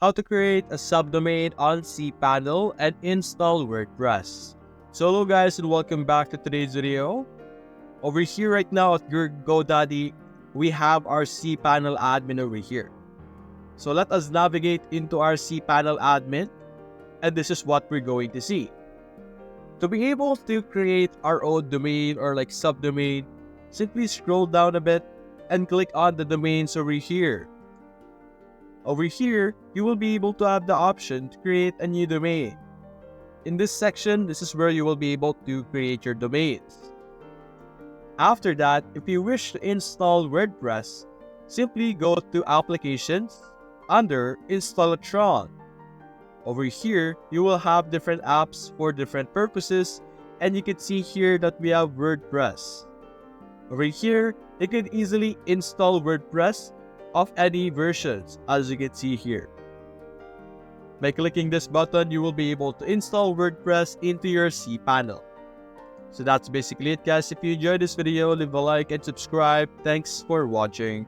how to create a subdomain on Cpanel and install WordPress. So hello guys and welcome back to today's video. Over here right now at your GoDaddy, we have our Cpanel admin over here. So let us navigate into our Cpanel admin, and this is what we're going to see. To be able to create our own domain or like subdomain, simply scroll down a bit and click on the domains over here. Over here, you will be able to have the option to create a new domain. In this section, this is where you will be able to create your domains. After that, if you wish to install WordPress, simply go to Applications under Installatron. Over here, you will have different apps for different purposes, and you can see here that we have WordPress. Over here, you can easily install WordPress of any versions, as you can see here. By clicking this button, you will be able to install WordPress into your Cpanel. So that's basically it guys. If you enjoyed this video, leave a like and subscribe. Thanks for watching.